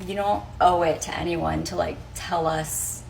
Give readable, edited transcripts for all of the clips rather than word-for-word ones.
you don't owe it to anyone to like tell us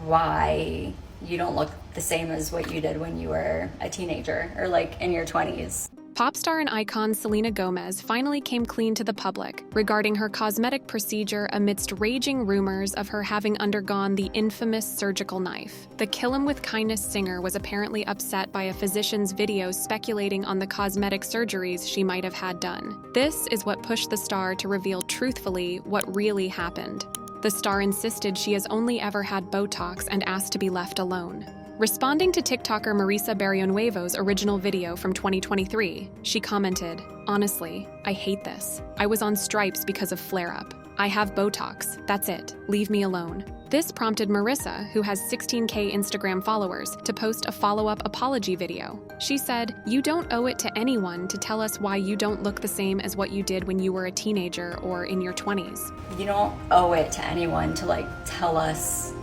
why you don't look the same as what you did when you were a teenager or like in your 20s. Pop star and icon Selena Gomez finally came clean to the public regarding her cosmetic procedure amidst raging rumors of her having undergone the infamous surgical knife. The Kill 'Em With Kindness singer was apparently upset by a physician's video speculating on the cosmetic surgeries she might have had done. This is what pushed the star to reveal truthfully what really happened. The star insisted she has only ever had Botox and asked to be left alone. Responding to TikToker Marisa Barrionuevo's original video from 2023, she commented, "Honestly, I hate this. I was on stripes because of flare-up. I have Botox. That's it. Leave me alone." This prompted Marissa, who has 16K Instagram followers, to post a follow-up apology video. She said, "You don't owe it to anyone to tell us why you don't look the same as what you did when you were a teenager or in your 20s. You don't owe it to anyone to like tell us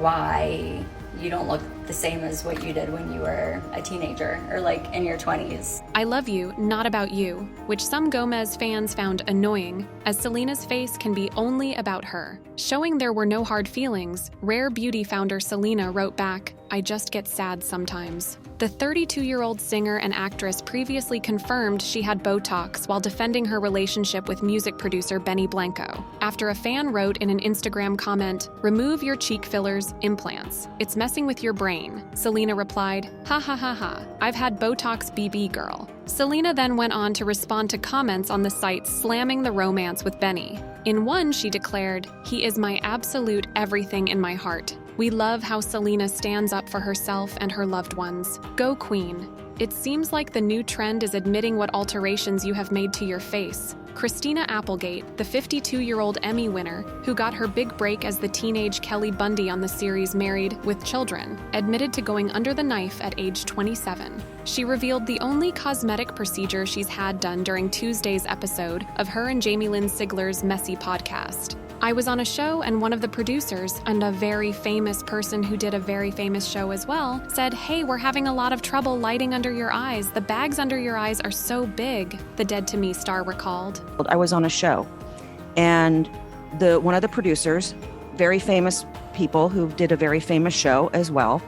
why you don't look the same as what you did when you were a teenager or like in your 20s. I love you, not about you," which some Gomez fans found annoying, as Selena's face can be only about her. Showing there were no hard feelings, Rare Beauty founder Selena wrote back, "I just get sad sometimes." The 32-year-old singer and actress previously confirmed she had Botox while defending her relationship with music producer Benny Blanco. After a fan wrote in an Instagram comment, "Remove your cheek fillers, implants. It's messing with your brain," Selena replied, "Ha ha ha ha, I've had Botox BB girl." Selena then went on to respond to comments on the site slamming the romance with Benny. In one, she declared, "He is my absolute everything in my heart. We love how Selena stands up for herself and her loved ones. Go Queen." It seems like the new trend is admitting what alterations you have made to your face. Christina Applegate, the 52-year-old Emmy winner, who got her big break as the teenage Kelly Bundy on the series Married with Children, admitted to going under the knife at age 27. She revealed the only cosmetic procedure she's had done during Tuesday's episode of her and Jamie Lynn Sigler's Messy podcast. "I was on a show and one of the producers, and a very famous person who did a very famous show as well, said, 'Hey, we're having a lot of trouble lighting under your eyes. The bags under your eyes are so big,'" the Dead to Me star recalled. I was on a show, and one of the producers, very famous people who did a very famous show as well,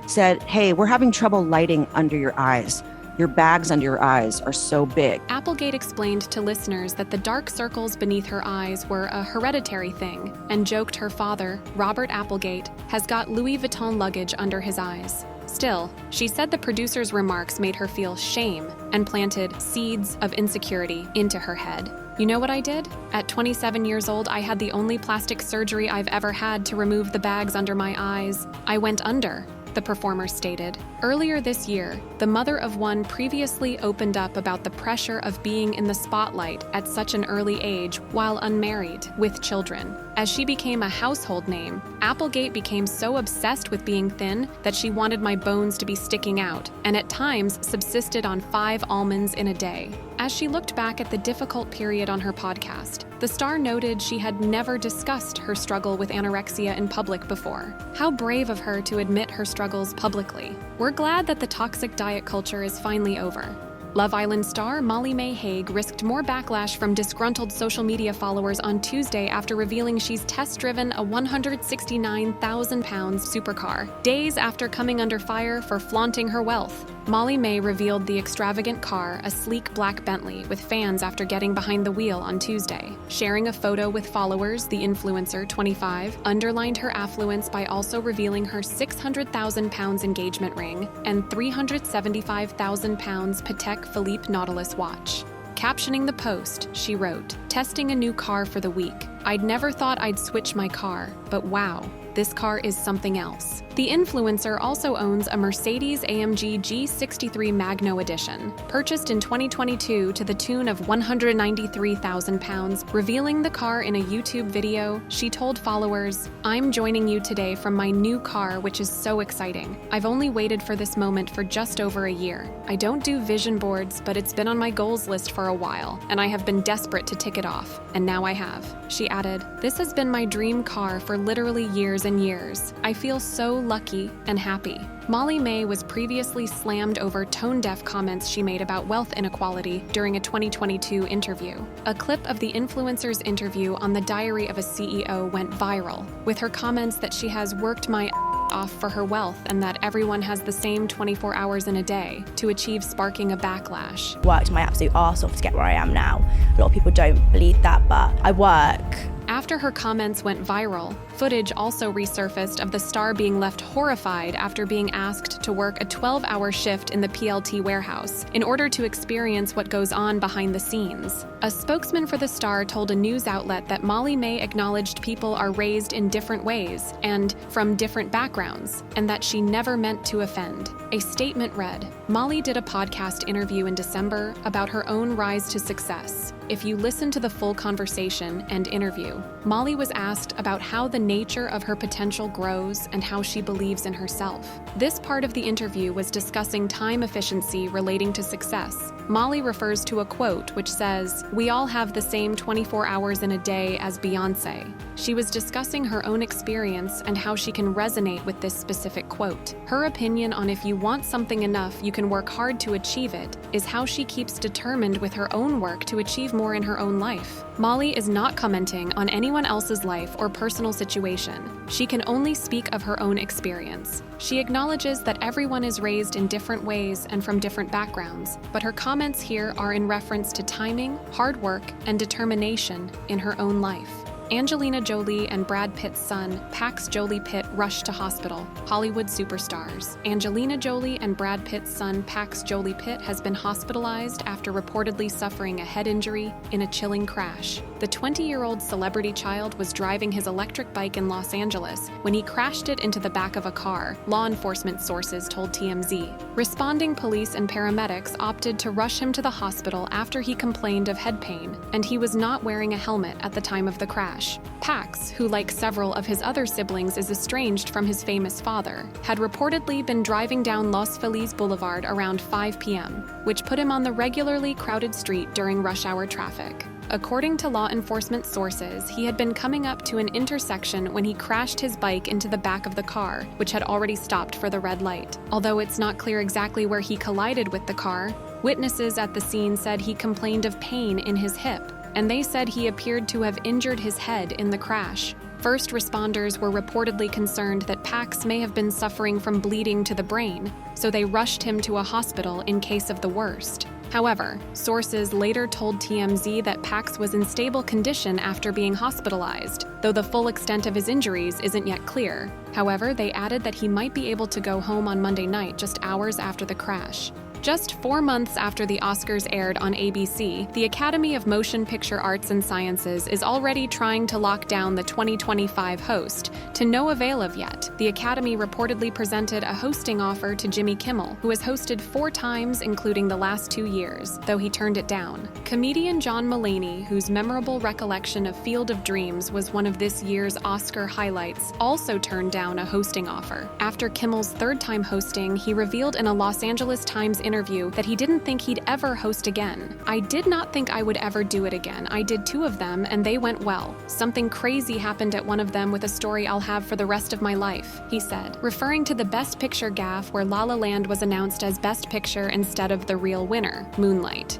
said, "Hey, we're having trouble lighting under your eyes. Your bags under your eyes are so big." Applegate explained to listeners that the dark circles beneath her eyes were a hereditary thing, and joked her father, Robert Applegate, has got Louis Vuitton luggage under his eyes. Still, she said the producer's remarks made her feel shame and planted seeds of insecurity into her head. "You know what I did? At 27 years old, I had the only plastic surgery I've ever had to remove the bags under my eyes. I went under," the performer stated. Earlier this year, the mother of one previously opened up about the pressure of being in the spotlight at such an early age while unmarried with children. As she became a household name, Applegate became so obsessed with being thin that she wanted my bones to be sticking out, and at times subsisted on 5 almonds in a day. As she looked back at the difficult period on her podcast, the star noted she had never discussed her struggle with anorexia in public before. How brave of her to admit her struggles publicly. We're glad that the toxic diet culture is finally over. Love Island star Molly May Hague risked more backlash from disgruntled social media followers on Tuesday after revealing she's test-driven a 169,000-pound supercar, days after coming under fire for flaunting her wealth. Molly May revealed the extravagant car, a sleek black Bentley, with fans after getting behind the wheel on Tuesday. Sharing a photo with followers, the influencer, 25, underlined her affluence by also revealing her 600,000 pounds engagement ring and 375,000 pounds Patek Philippe Nautilus watch. Captioning the post, she wrote, "Testing a new car for the week. I'd never thought I'd switch my car, but wow, this car is something else." The influencer also owns a Mercedes-AMG G63 Magno Edition, purchased in 2022 to the tune of 193,000 pounds. Revealing the car in a YouTube video, she told followers, "I'm joining you today from my new car, which is so exciting. I've only waited for this moment for just over a year. I don't do vision boards, but it's been on my goals list for a while, and I have been desperate to tick it off, and now I have." She added, "This has been my dream car for literally years years and years. I feel so lucky and happy. Molly May was previously slammed over tone-deaf comments she made about wealth inequality during a 2022 interview. A clip of the influencer's interview on the Diary of a CEO went viral, with her comments that she has worked my off for her wealth and that everyone has the same 24 hours in a day to achieve, sparking a backlash. Worked my absolute arse off to get where I am now. A lot of people don't believe that, but I work. After her comments went viral, footage also resurfaced of the star being left horrified after being asked to work a 12-hour shift in the PLT warehouse in order to experience what goes on behind the scenes. A spokesman for the star told a news outlet that Molly May acknowledged people are raised in different ways and from different backgrounds, and that she never meant to offend. A statement read, "Molly did a podcast interview in December about her own rise to success. If you listen to the full conversation and interview, Molly was asked about how the nature of her potential grows and how she believes in herself. This part of the interview was discussing time efficiency relating to success. Molly refers to a quote which says, 'We all have the same 24 hours in a day as Beyoncé.' She was discussing her own experience and how she can resonate with this specific quote. Her opinion on if you want something enough you can work hard to achieve it is how she keeps determined with her own work to achieve more in her own life." Molly is not commenting on anyone else's life or personal situation. She can only speak of her own experience. She acknowledges that everyone is raised in different ways and from different backgrounds, but her comments here are in reference to timing, hard work, and determination in her own life. Angelina Jolie and Brad Pitt's son, Pax Jolie Pitt, rushed to hospital. Hollywood superstars. Angelina Jolie and Brad Pitt's son, Pax Jolie Pitt, has been hospitalized after reportedly suffering a head injury in a chilling crash. The 20-year-old celebrity child was driving his electric bike in Los Angeles when he crashed it into the back of a car, law enforcement sources told TMZ. Responding police and paramedics opted to rush him to the hospital after he complained of head pain, and he was not wearing a helmet at the time of the crash. Pax, who like several of his other siblings is estranged from his famous father, had reportedly been driving down Los Feliz Boulevard around 5 p.m., which put him on the regularly crowded street during rush hour traffic. According to law enforcement sources, he had been coming up to an intersection when he crashed his bike into the back of the car, which had already stopped for the red light. Although it's not clear exactly where he collided with the car, witnesses at the scene said he complained of pain in his hip, and they said he appeared to have injured his head in the crash. First responders were reportedly concerned that Pax may have been suffering from bleeding to the brain, so they rushed him to a hospital in case of the worst. However, sources later told TMZ that Pax was in stable condition after being hospitalized, though the full extent of his injuries isn't yet clear. However, they added that he might be able to go home on Monday night, just hours after the crash. Just 4 months after the Oscars aired on ABC, the Academy of Motion Picture Arts and Sciences is already trying to lock down the 2025 host, to no avail of yet. The Academy reportedly presented a hosting offer to Jimmy Kimmel, who has hosted 4 times including the last 2 years, though he turned it down. Comedian John Mulaney, whose memorable recollection of Field of Dreams was one of this year's Oscar highlights, also turned down a hosting offer. After Kimmel's 3rd time hosting, he revealed in a Los Angeles Times interview that he didn't think he'd ever host again. "I did not think I would ever do it again. I did 2 of them and they went well. Something crazy happened at one of them with a story I'll have for the rest of my life," he said, referring to the Best Picture gaffe where La La Land was announced as Best Picture instead of the real winner, Moonlight.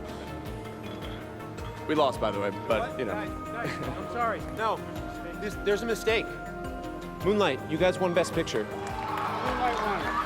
We lost, by the way, but, you know. Guys, I'm sorry. No, there's a mistake. Moonlight, you guys won Best Picture. Moonlight won.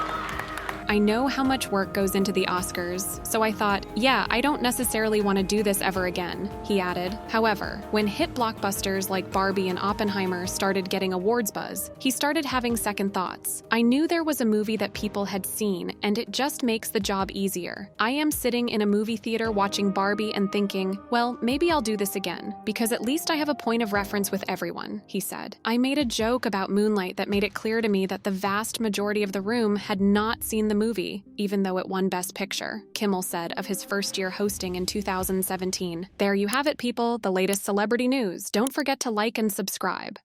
I know how much work goes into the Oscars, so I thought, yeah, I don't necessarily want to do this ever again, he added. However, when hit blockbusters like Barbie and Oppenheimer started getting awards buzz, he started having second thoughts. I knew there was a movie that people had seen, and it just makes the job easier. I am sitting in a movie theater watching Barbie and thinking, well, maybe I'll do this again, because at least I have a point of reference with everyone, he said. I made a joke about Moonlight that made it clear to me that the vast majority of the room had not seen the movie, even though it won Best Picture, Kimmel said of his first year hosting in 2017. There you have it, people, the latest celebrity news. Don't forget to like and subscribe.